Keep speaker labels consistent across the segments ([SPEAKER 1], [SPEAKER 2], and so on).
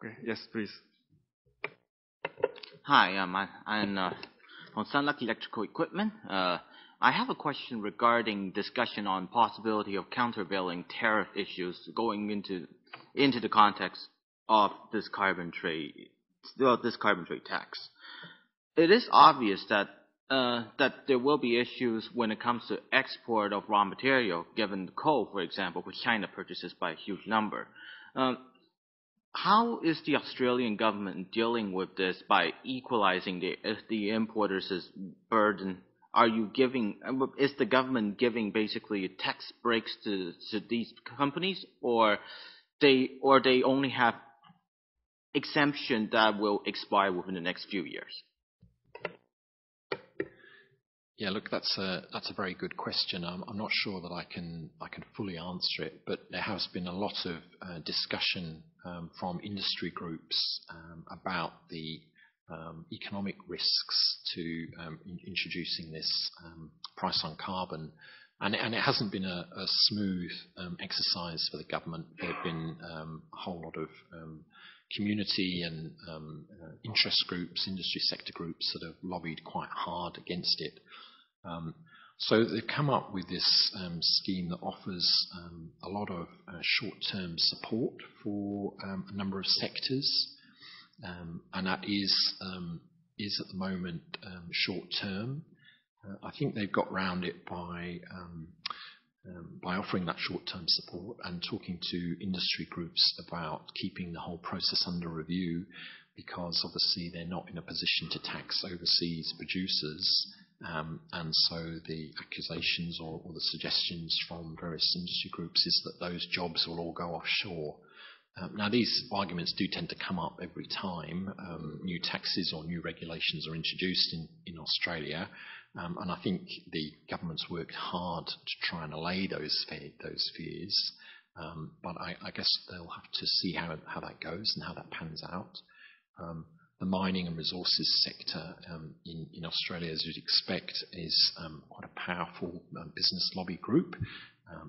[SPEAKER 1] Okay. Yes, please.
[SPEAKER 2] Hi, I'm on Sunluck Electrical Equipment. I have a question regarding discussion on possibility of countervailing tariff issues going into the context of this carbon trade tax. It is obvious that there will be issues when it comes to export of raw material, given coal, for example, which China purchases by a huge number. How is the Australian government dealing with this by equalizing the importers' burden? Is the government giving basically tax breaks to these companies, or they only have exemption that will expire within the next few years?
[SPEAKER 3] Yeah, look, that's a very good question. I'm not sure that I can fully answer it, but there has been a lot of discussion from industry groups about the economic risks to introducing this price on carbon, and it hasn't been a smooth exercise for the government. There have been a whole lot of community and interest groups, industry sector groups that have lobbied quite hard against it. So they've come up with this scheme that offers a lot of short-term support for a number of sectors, and that is at the moment short-term. I think they've got round it by offering that short-term support and talking to industry groups about keeping the whole process under review, because obviously they're not in a position to tax overseas producers. And so the accusations or the suggestions from various industry groups is that those jobs will all go offshore. Now, these arguments do tend to come up every time new taxes or new regulations are introduced in Australia, and I think the government's worked hard to try and allay those fears. But I guess they'll have to see how that goes and how that pans out. The mining and resources sector in Australia, as you'd expect, is quite a powerful business lobby group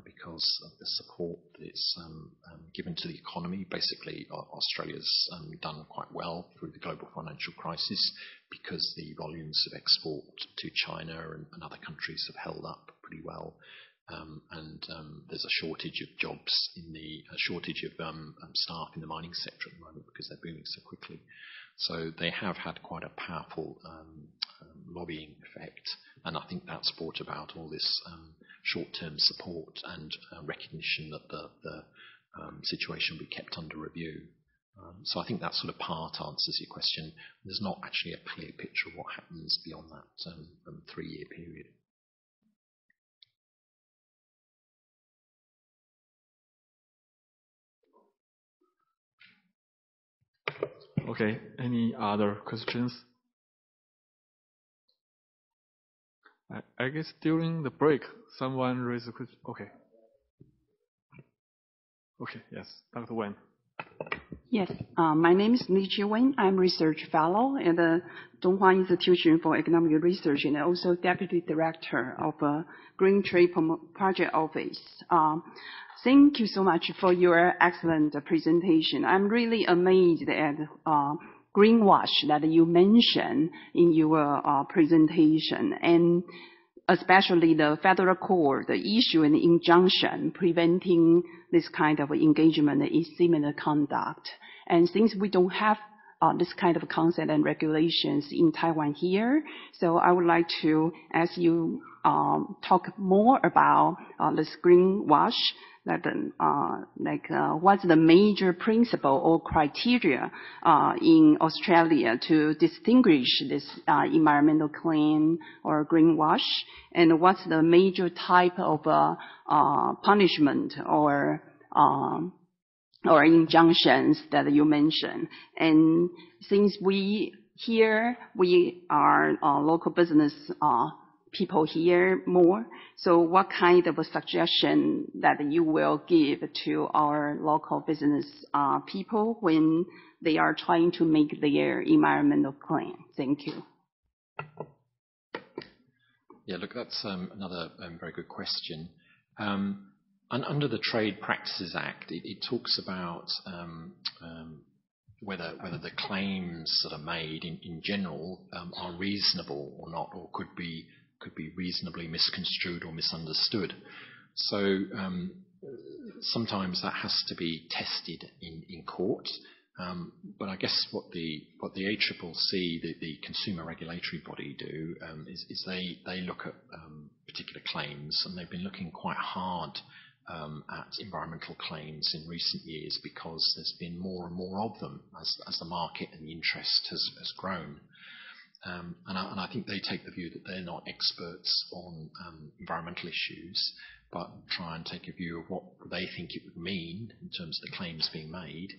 [SPEAKER 3] because of the support that's given to the economy. Basically, Australia's done quite well through the global financial crisis because the volumes of export to China and other countries have held up pretty well. And there's a shortage of jobs staff in the mining sector at the moment because they're booming so quickly. So they have had quite a powerful lobbying effect, and I think that's brought about all this short-term support and recognition that the situation will be kept under review. So I think that sort of part answers your question. There's not actually a clear picture of what happens beyond that 3-year period.
[SPEAKER 1] Okay, any other questions? I guess during the break, someone raised a question. Okay. Okay, yes, Dr. Wen.
[SPEAKER 4] Yes, my name is Li Wen. I'm research fellow at the Donghua Institution for Economic Research and also deputy director of Green Trade Project Office. Thank you so much for your excellent presentation. I'm really amazed at greenwash that you mentioned in your presentation, and especially the federal court, the issue and injunction preventing this kind of engagement in similar conduct. And since we don't have this kind of concept and regulations in Taiwan here, so I would like to ask you talk more about this greenwash. What's the major principle or criteria in Australia to distinguish this environmental claim or greenwash, and what's the major type of punishment or injunctions that you mentioned? And since we are local business people here more, so what kind of a suggestion that you will give to our local business people when they are trying to make their environmental claim? Thank you.
[SPEAKER 3] Yeah, look, that's another very good question. And under the Trade Practices Act, it talks about whether the claims that are made in general are reasonable or not, or could be reasonably misconstrued or misunderstood. So sometimes that has to be tested in court. But I guess what the ACCC, the consumer regulatory body, do is they look at particular claims, and they've been looking quite hard at environmental claims in recent years because there's been more and more of them as the market and the interest has grown. And I think they take the view that they're not experts on environmental issues, but try and take a view of what they think it would mean in terms of the claims being made,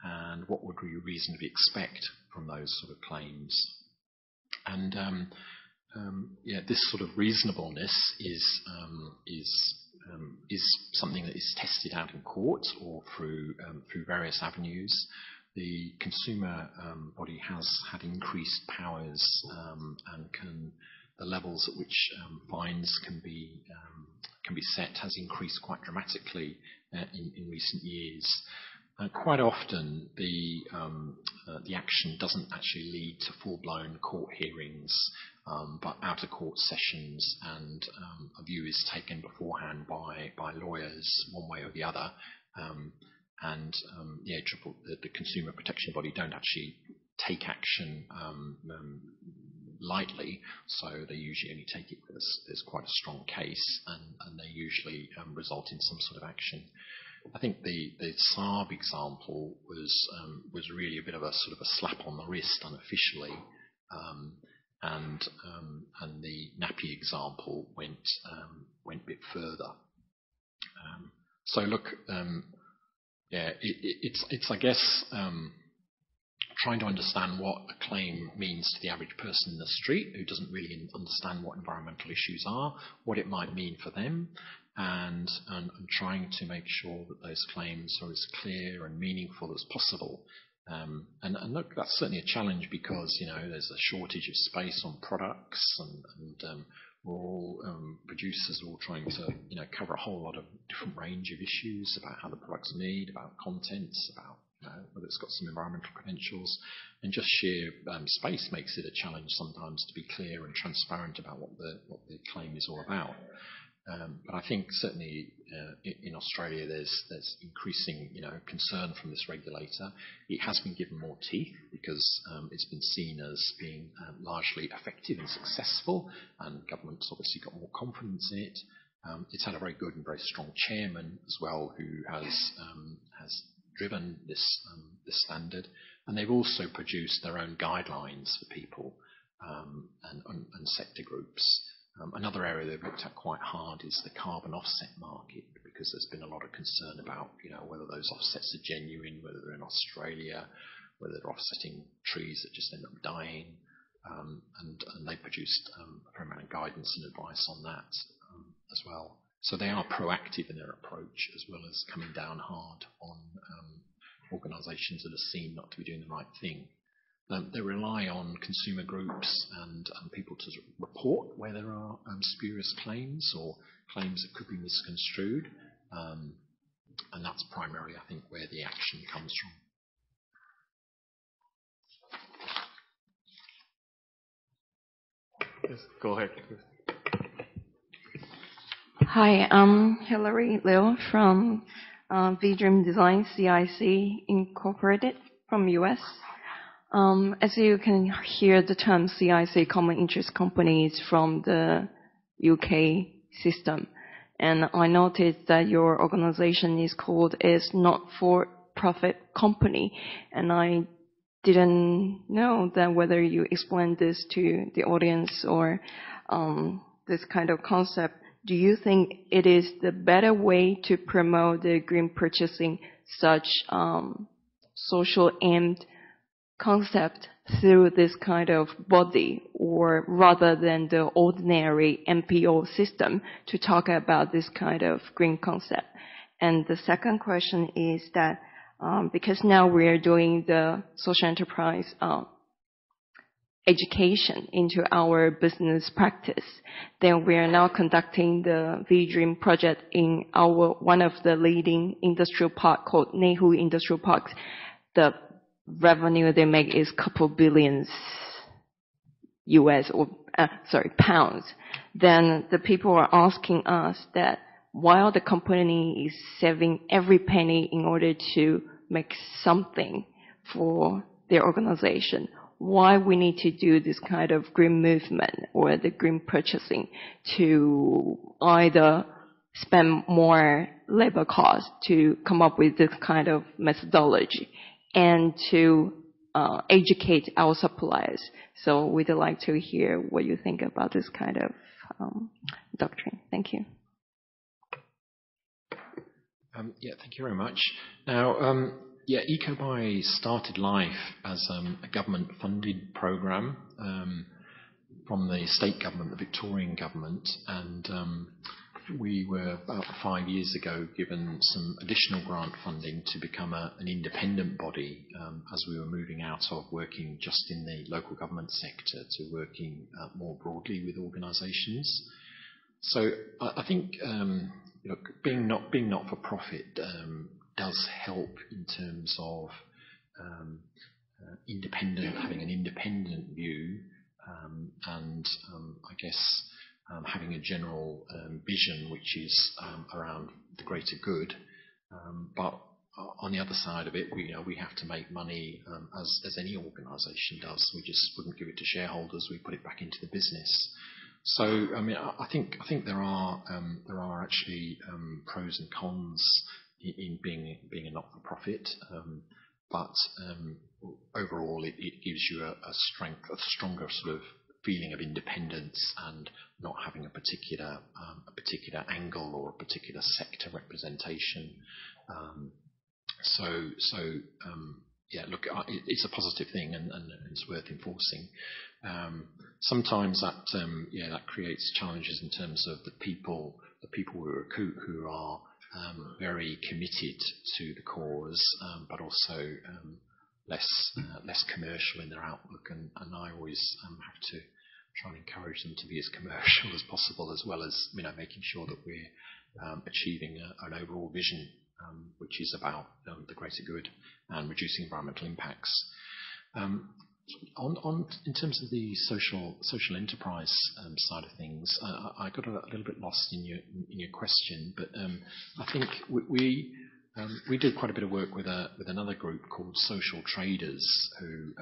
[SPEAKER 3] and what would we reasonably expect from those sort of claims. And this sort of reasonableness is something that is tested out in court or through various avenues. The consumer body has had increased powers, and the levels at which fines can be set has increased quite dramatically in recent years. Quite often, the action doesn't actually lead to full-blown court hearings, but out-of-court sessions, and a view is taken beforehand by lawyers, one way or the other. And the Consumer Protection Body don't actually take action lightly, so they usually only take it as quite a strong case, and they usually result in some sort of action. I think the Saab example was really a bit of a sort of a slap on the wrist unofficially, and the Nappy example went a bit further. So look, it's I guess trying to understand what a claim means to the average person in the street who doesn't really understand what environmental issues are, what it might mean for them, and trying to make sure that those claims are as clear and meaningful as possible. And look, that's certainly a challenge because there's a shortage of space on products, and we're all producers are all trying to cover a whole lot of different range of issues about how the product's made, about contents, about whether it's got some environmental credentials, and just sheer space makes it a challenge sometimes to be clear and transparent about what the claim is all about. But I think certainly in Australia there's increasing concern from this regulator. It has been given more teeth because it's been seen as being largely effective and successful, and government's obviously got more confidence in it. It's had a very good and very strong chairman as well, who has driven this standard, and they've also produced their own guidelines for people and sector groups. Another area they've looked at quite hard is the carbon offset market, because there's been a lot of concern about whether those offsets are genuine, whether they're in Australia, whether they're offsetting trees that just end up dying, and they produced a fair amount of guidance and advice on that as well. So they are proactive in their approach, as well as coming down hard on organisations that are seen not to be doing the right thing. They rely on consumer groups and people to report where there are spurious claims or claims that could be misconstrued, and that's primarily, I think, where the action comes from.
[SPEAKER 1] Yes, go ahead.
[SPEAKER 5] Hi, I'm Hilary Liu from V-Dream Design CIC Incorporated from US. As you can hear, the term CIC, Common Interest Companies, from the UK system. And I noticed that your organization is called as not-for-profit company. And I didn't know that whether you explained this to the audience or this kind of concept. Do you think it is the better way to promote the green purchasing, such social aimed concept through this kind of body, or rather than the ordinary NPO system to talk about this kind of green concept? And the second question is that because now we are doing the social enterprise education into our business practice, then we are now conducting the V-Dream project in one of the leading industrial park called Nehu Industrial Park. The revenue they make is couple billions US or pounds, then the people are asking us that while the company is saving every penny in order to make something for their organization, why we need to do this kind of green movement or the green purchasing to either spend more labor costs to come up with this kind of methodology and to educate our suppliers. So we'd like to hear what you think about this kind of doctrine. Thank you.
[SPEAKER 3] Yeah, thank you very much. Now, EcoBuy started life as a government-funded program from the state government, the Victorian government, and we were about 5 years ago given some additional grant funding to become an independent body as we were moving out of working just in the local government sector to working more broadly with organisations. So I think being not for profit does help in terms of having an independent view and I guess having a general vision which is around the greater good. But on the other side of it, we have to make money as any organisation does. We just wouldn't give it to shareholders. We put it back into the business. So I mean, I think there are actually pros and cons in being a not-for-profit, but overall it gives you a stronger sort of feeling of independence and not having a particular angle or a particular sector representation. Yeah, look, it's a positive thing and it's worth enforcing. Sometimes that creates challenges in terms of the people we recruit who are very committed to the cause, but also less commercial in their outlook, and I always have to try and encourage them to be as commercial as possible, as well as making sure that we're achieving an overall vision which is about the greater good and reducing environmental impacts. In terms of the social enterprise side of things, I got a little bit lost in your question, but I think we did quite a bit of work with another group called Social Traders, who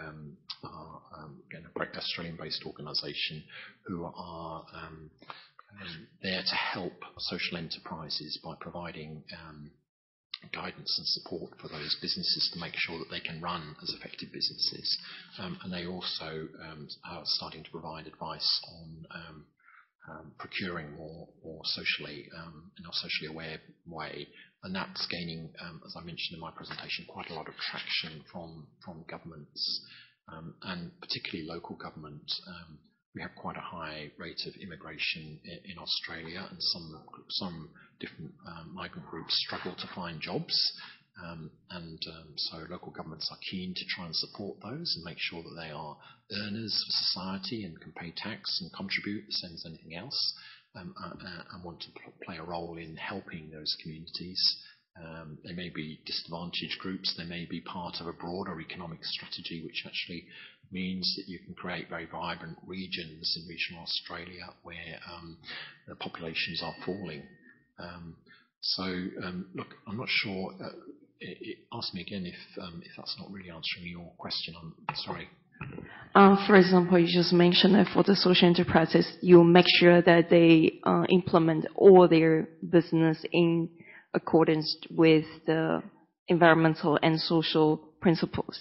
[SPEAKER 3] are again a great Australian-based organisation who are there to help social enterprises by providing guidance and support for those businesses to make sure that they can run as effective businesses, and they also are starting to provide advice on procuring more socially in a socially aware way, and that's gaining, as I mentioned in my presentation, quite a lot of traction from governments, and particularly local government. We have quite a high rate of immigration in Australia, and some different migrant groups struggle to find jobs, so local governments are keen to try and support those and make sure that they are earners for society and can pay tax and contribute the same as anything else, and want to play a role in helping those communities. They may be disadvantaged groups, they may be part of a broader economic strategy which actually means that you can create very vibrant regions in regional Australia where the populations are falling. Look, I'm not sure. Ask me again if that's not really answering your question. I'm sorry.
[SPEAKER 5] For example, you just mentioned that for the social enterprises, you make sure that they implement all their business in accordance with the environmental and social principles.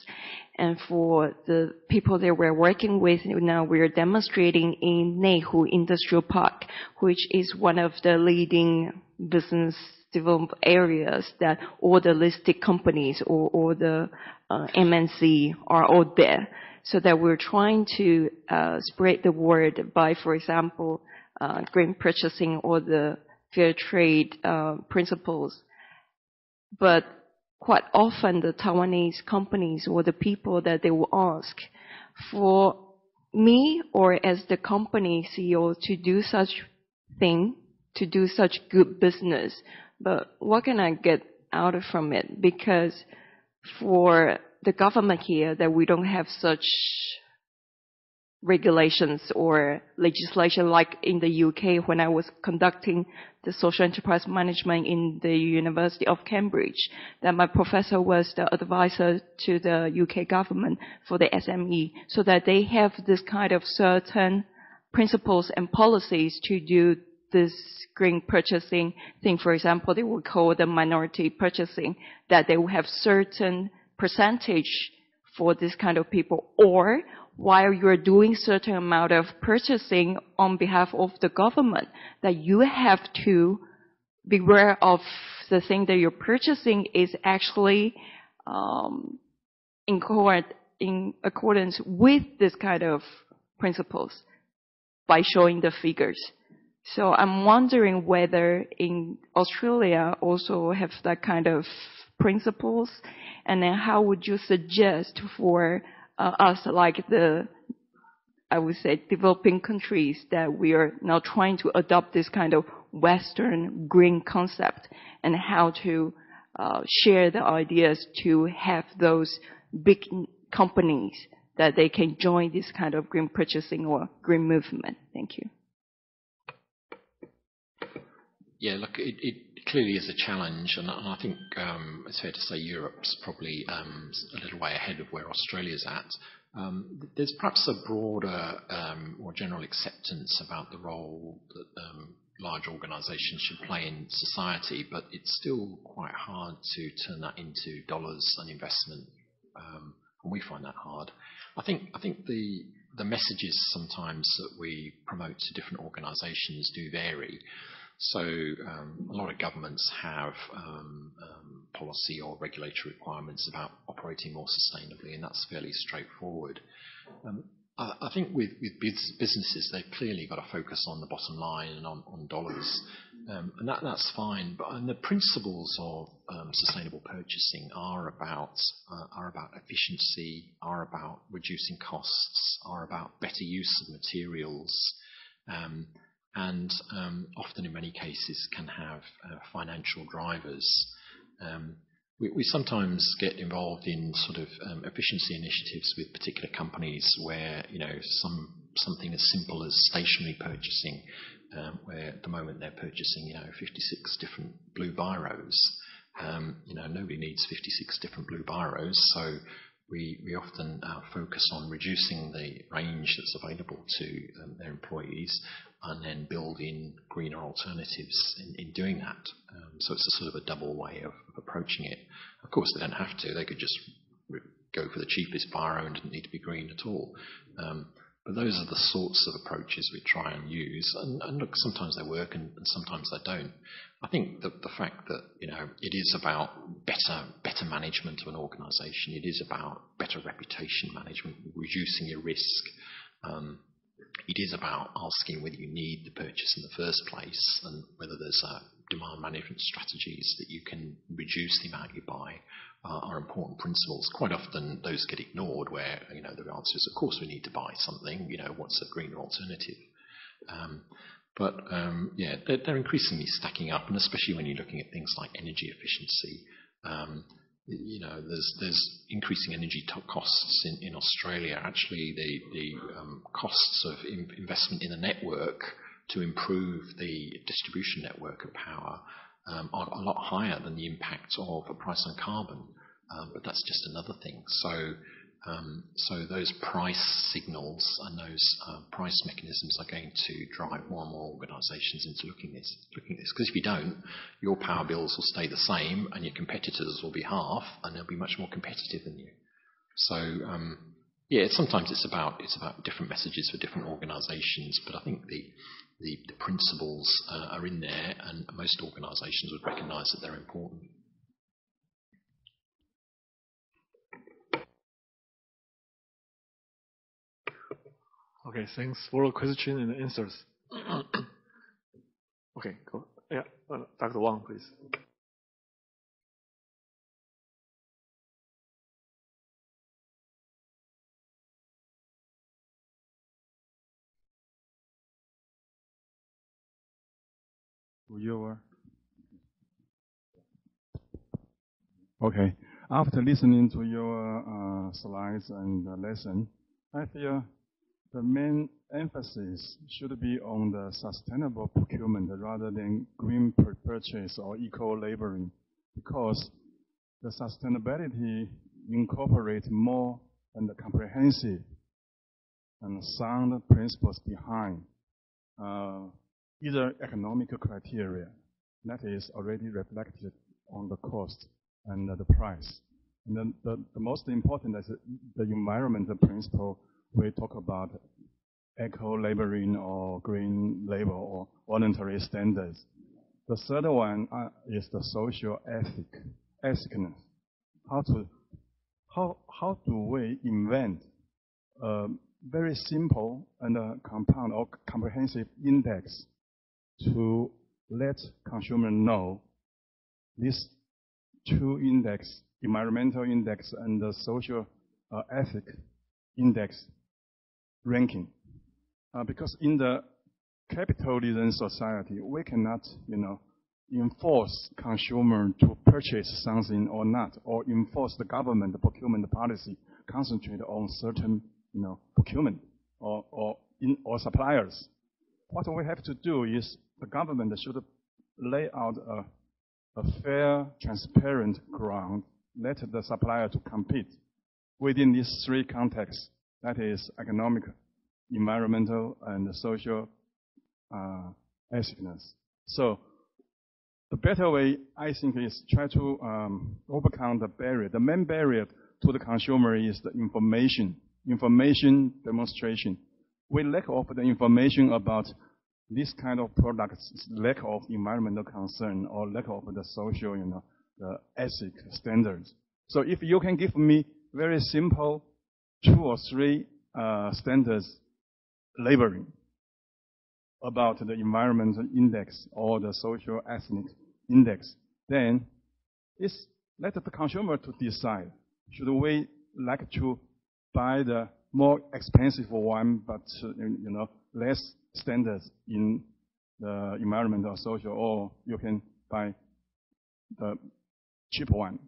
[SPEAKER 5] And for the people that we're working with now, we're demonstrating in Nehu Industrial Park, which is one of the leading business development areas that all the listed companies or the MNC are all there. So that we're trying to spread the word by, for example, green purchasing or the fair trade principles. But quite often the Taiwanese companies or the people that they will ask for me or as the company CEO to do such thing, to do such good business, but what can I get out from it? Because for the government here that we don't have such regulations or legislation like in the UK when I was conducting the social enterprise management in the University of Cambridge, that my professor was the advisor to the UK government for the SME, so that they have this kind of certain principles and policies to do this green purchasing thing. For example, they will call the minority purchasing, that they will have certain percentage for this kind of people, or while you're doing certain amount of purchasing on behalf of the government, that you have to be aware of the thing that you're purchasing is actually in accordance with this kind of principles by showing the figures. So I'm wondering whether in Australia also have that kind of principles, and then how would you suggest for us, like I would say, developing countries, that we are now trying to adopt this kind of Western green concept, and how to share the ideas to have those big companies that they can join this kind of green purchasing or green movement. Thank you.
[SPEAKER 3] Yeah, look, it clearly is a challenge, and I think it's fair to say Europe's probably a little way ahead of where Australia's at. There's perhaps a broader, more general acceptance about the role that large organisations should play in society, but it's still quite hard to turn that into dollars and investment, and we find that hard. I think the messages sometimes that we promote to different organisations do vary. So a lot of governments have policy or regulatory requirements about operating more sustainably, and that's fairly straightforward. I think with businesses, they've clearly got to focus on the bottom line and on dollars, and that's fine. But the principles of sustainable purchasing are about efficiency, are about reducing costs, are about better use of materials. And often in many cases can have financial drivers. We sometimes get involved in sort of efficiency initiatives with particular companies where, something as simple as stationery purchasing, where at the moment they're purchasing, 56 different blue biros. Nobody needs 56 different blue biros, so we often focus on reducing the range that's available to their employees, and then build in greener alternatives in doing that. So it's a sort of a double way of approaching it. Of course, they don't have to. They could just go for the cheapest biro and didn't need to be green at all. But those are the sorts of approaches we try and use. And look, sometimes they work and sometimes they don't. I think that the fact that, it is about better management of an organisation. It is about better reputation management, reducing your risk. It is about asking whether you need the purchase in the first place, and whether there's demand management strategies that you can reduce the amount you buy are important principles. Quite often those get ignored, where the answer is, of course we need to buy something. What's a greener alternative? But they're increasingly stacking up, and especially when you're looking at things like energy efficiency. There's increasing energy costs in Australia. Actually, the costs of investment in the network to improve the distribution network of power are a lot higher than the impact of a price on carbon. But that's just another thing. So those price signals and those price mechanisms are going to drive more and more organisations into looking at this. Because if you don't, your power bills will stay the same, and your competitors will be half, and they'll be much more competitive than you. So sometimes it's about different messages for different organisations, but I think the principles are in there, and most organisations would recognise that they're important.
[SPEAKER 1] Okay, thanks for the question and answers. Okay, go. Yeah, Dr. Wang, please.
[SPEAKER 6] Okay. After listening to your slides and lesson, I feel the main emphasis should be on the sustainable procurement rather than green purchase or eco-labeling, because the sustainability incorporates more and comprehensive and sound principles behind either economic criteria that is already reflected on the cost and the price. And then the most important is the environmental principle. We talk about eco-labeling or green label or voluntary standards. The third one is the social ethicness. How do we invent a very simple and compound or comprehensive index to let consumers know these two index, environmental index and the social ethic index ranking? Because in the capitalism society, we cannot, enforce consumer to purchase something or not, or enforce the government procurement policy concentrate on certain, procurement or suppliers. What we have to do is the government should lay out a fair, transparent ground, let the supplier to compete within these three contexts, that is economic, environmental, and social ethicness. So the better way, I think, is try to overcome the barrier. The main barrier to the consumer is the information demonstration. We lack of the information about this kind of products, lack of environmental concern or lack of the social, the ethic standards. So if you can give me very simple 2 or 3 standards labeling about the environmental index or the social ethnic index, then it's let the consumer to decide. Should we like to buy the more expensive one, but less standards in the environmental or social, or you can buy the cheap one?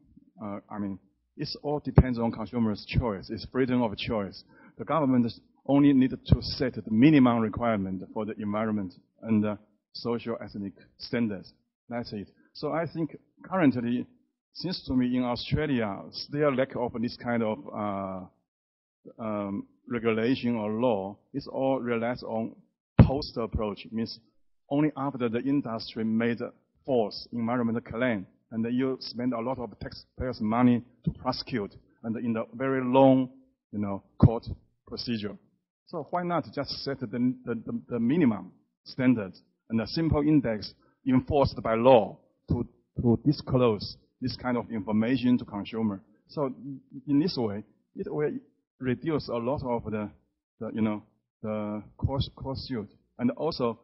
[SPEAKER 6] It all depends on consumers' choice. It's freedom of choice. The government only needs to set the minimum requirement for the environment and the social ethnic standards. That's it. So I think currently, seems to me in Australia, still lack of this kind of regulation or law. It's all relies on post approach. It means only after the industry made false environmental claim, and then you spend a lot of taxpayers' money to prosecute, and in the very long, court procedure. So why not just set the minimum standards and a simple index enforced by law to disclose this kind of information to consumer? So in this way, it will reduce a lot of the cost suit, and also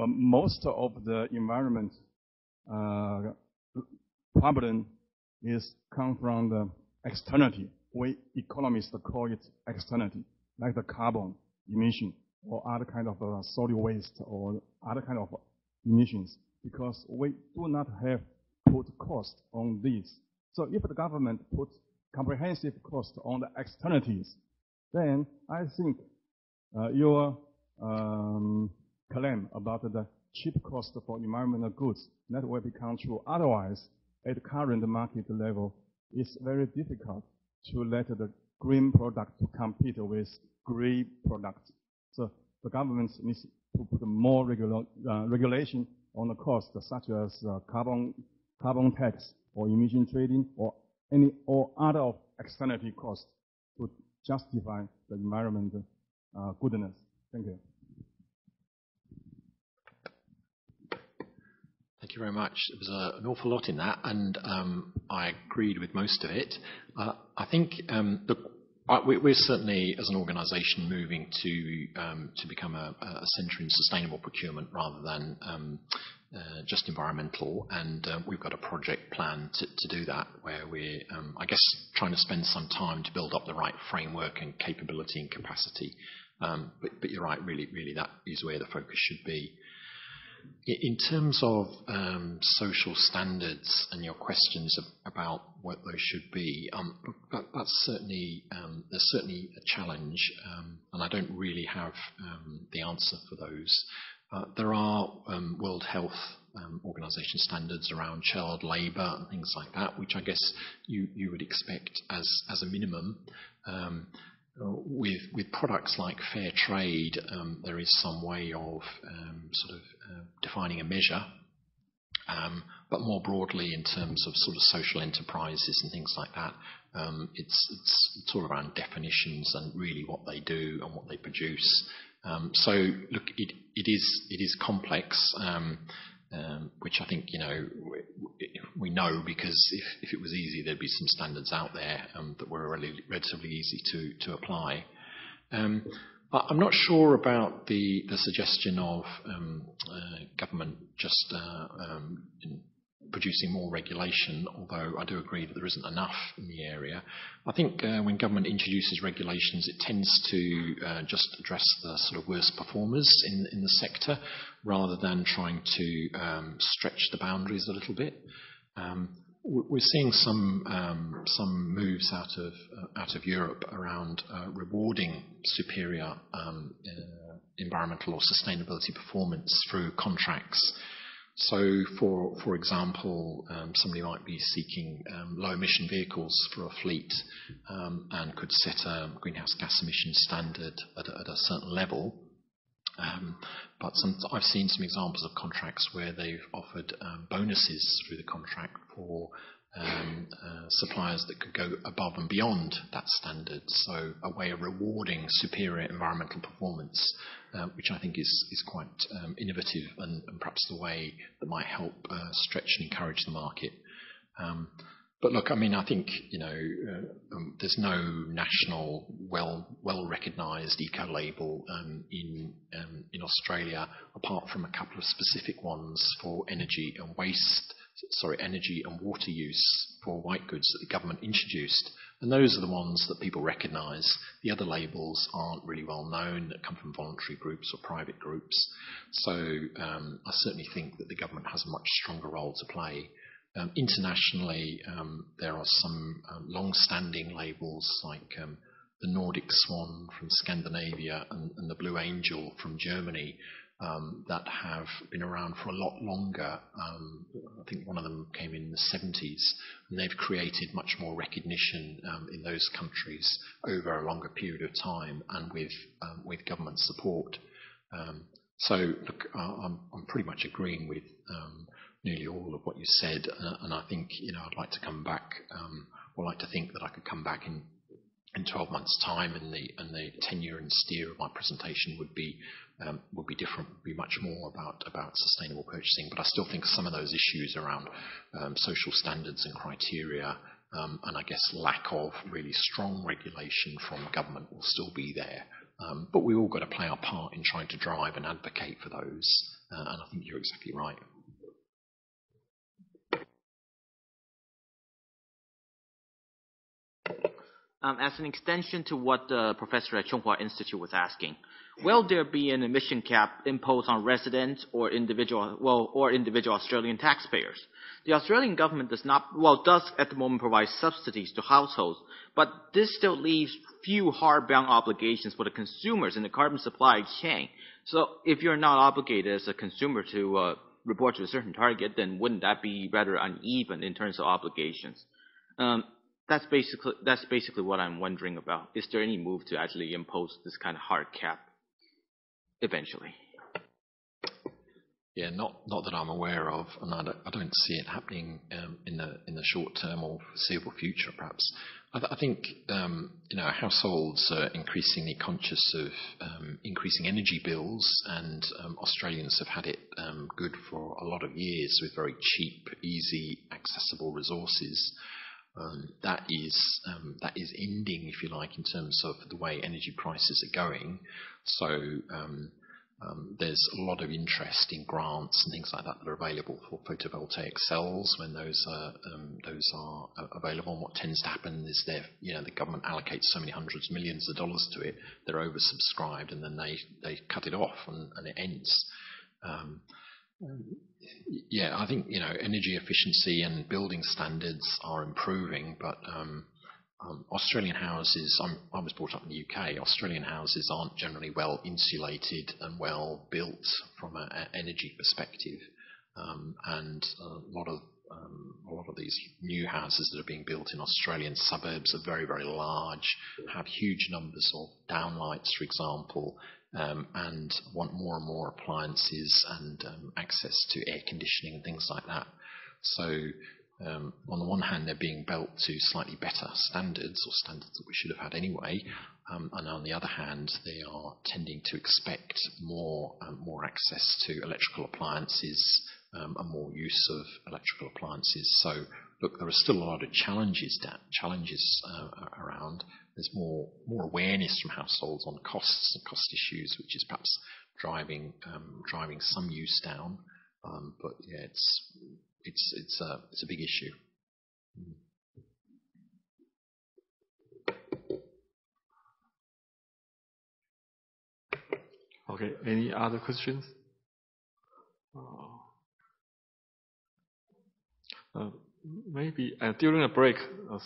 [SPEAKER 6] most of the environment problem is come from the externality. We economists call it externality, like the carbon emission or other kind of solid waste or other kind of emissions, because we do not have put cost on these. So if the government puts comprehensive cost on the externalities, then I think your claim about the cheap cost for environmental goods, that will become true. Otherwise, at current market level, it's very difficult to let the green product to compete with green products. So the government needs to put more regulation on the cost, such as carbon tax or emission trading or other externality costs to justify the environmental goodness. Thank you.
[SPEAKER 3] Thank you very much. There was an awful lot in that, and I agreed with most of it. I think we're certainly, as an organisation, moving to become a centre in sustainable procurement rather than just environmental, and we've got a project plan to do that, where we're, I guess, trying to spend some time to build up the right framework and capability and capacity. But you're right, really that is where the focus should be. In terms of social standards and your questions about what those should be, that's certainly there's certainly a challenge, and I don't really have the answer for those. There are World Health Organization standards around child labour and things like that, which I guess you would expect as a minimum. With products like fair trade, there is some way of defining a measure, but more broadly in terms of sort of social enterprises and things like that, it's all around definitions and really what they do and what they produce. So look, it is complex, which I think we know, because if it was easy, there'd be some standards out there that were relatively easy to apply. I'm not sure about the suggestion of government just producing more regulation, although I do agree that there isn't enough in the area. I think when government introduces regulations, it tends to just address the sort of worst performers in the sector, rather than trying to stretch the boundaries a little bit. We're seeing some moves out of Europe around rewarding superior environmental or sustainability performance through contracts. So, for example, somebody might be seeking low-emission vehicles for a fleet, and could set a greenhouse gas emission standard at a certain level. But I've seen some examples of contracts where they've offered bonuses through the contract for suppliers that could go above and beyond that standard. So a way of rewarding superior environmental performance, which I think is quite innovative, and perhaps the way that might help stretch and encourage the market. But look, I mean, I think there's no national well-recognised eco-label in Australia, apart from a couple of specific ones for energy and water use for white goods that the government introduced. And those are the ones that people recognise. The other labels aren't really well known, that come from voluntary groups or private groups. So I certainly think that the government has a much stronger role to play. Internationally, there are some long-standing labels like the Nordic Swan from Scandinavia and the Blue Angel from Germany, that have been around for a lot longer. I think one of them came in the 70s, and they've created much more recognition in those countries over a longer period of time, and with government support. So look, I'm pretty much agreeing with nearly all of what you said, and I think I'd like to come back, or like to think that I could come back in 12 months' time, and the tenure and steer of my presentation would be different, would be much more about sustainable purchasing. But I still think some of those issues around social standards and criteria, and I guess lack of really strong regulation from government, will still be there. But we've all got to play our part in trying to drive and advocate for those, and I think you're exactly right.
[SPEAKER 2] As an extension to what the professor at Chunghwa Institute was asking, will there be an emission cap imposed on residents or individual Australian taxpayers? The Australian government does at the moment provide subsidies to households, but this still leaves few hardbound obligations for the consumers in the carbon supply chain. So if you're not obligated as a consumer to report to a certain target, then wouldn't that be rather uneven in terms of obligations? That's basically what I'm wondering about. Is there any move to actually impose this kind of hard cap eventually?
[SPEAKER 3] Yeah, not that I'm aware of, and I don't see it happening in the short term or foreseeable future. Perhaps I think households are increasingly conscious of increasing energy bills, and Australians have had it good for a lot of years with very cheap, easy, accessible resources. That is ending, if you like, in terms of the way energy prices are going. So there's a lot of interest in grants and things like that are available for photovoltaic cells when those are available. And what tends to happen is the government allocates so many hundreds of millions of dollars to it, they're oversubscribed, and then they cut it off and it ends. Yeah, I think energy efficiency and building standards are improving, but Australian houses. I was brought up in the UK. Australian houses aren't generally well insulated and well built from an energy perspective, and a lot of these new houses that are being built in Australian suburbs are very, very large, have huge numbers of downlights, for example, and want more and more appliances and access to air conditioning and things like that. So on the one hand, they're being built to slightly better standards, or standards that we should have had anyway, and on the other hand, they are tending to expect more access to electrical appliances and more use of electrical appliances. So look, there are still a lot of challenges around. There's more awareness from households on costs and cost issues, which is perhaps driving some use down. But yeah, it's a big issue.
[SPEAKER 1] Okay. Any other questions? Maybe during a break,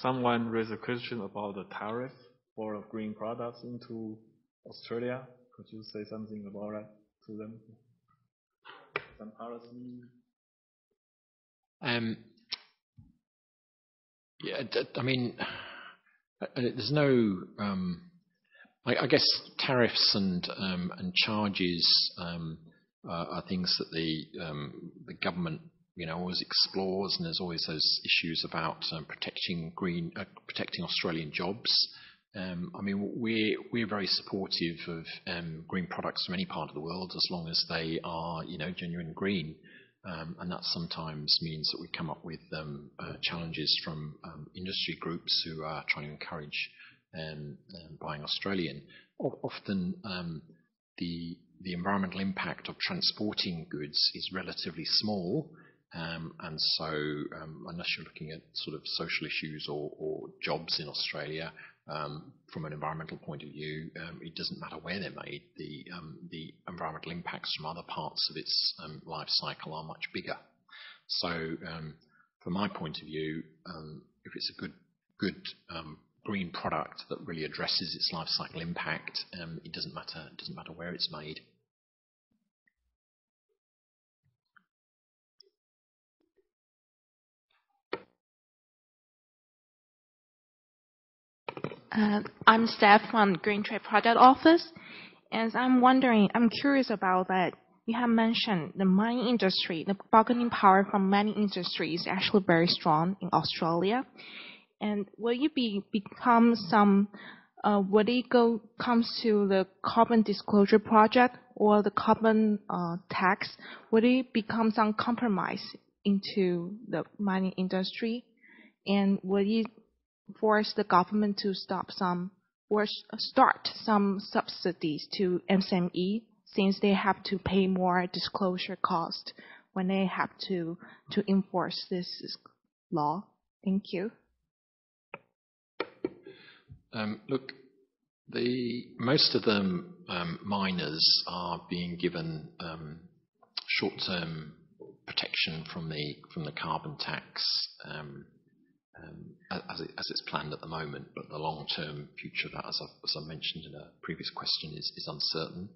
[SPEAKER 1] someone raised a question about the tariff for green products into Australia. Could you say something about that to them? Some policy?
[SPEAKER 3] Yeah, I mean, there's no. I guess tariffs and charges are things that the government always explores, and there's always those issues about protecting Australian jobs. I mean, we're very supportive of green products from any part of the world, as long as they are genuine green. And that sometimes means that we come up with challenges from industry groups who are trying to encourage buying Australian. Often the environmental impact of transporting goods is relatively small, and so unless you're looking at sort of social issues or jobs in Australia, from an environmental point of view, it doesn't matter where they're made. The environmental impacts from other parts of its life cycle are much bigger. So from my point of view, if it's a good green product that really addresses its life cycle impact, it doesn't matter where it's made.
[SPEAKER 7] I'm Steph from Green Trade Project Office, and I'm curious about that. You have mentioned the mining industry, the bargaining power from mining industry is actually very strong in Australia. And will it comes to the carbon disclosure project or the carbon tax, would it become some compromise into the mining industry? And will it force the government to start some subsidies to SME, since they have to pay more disclosure cost when they have to enforce this law? Thank you.
[SPEAKER 3] Look, most of the miners are being given short-term protection from the carbon tax as it's planned at the moment, but the long-term future of that, as I mentioned in a previous question, is uncertain.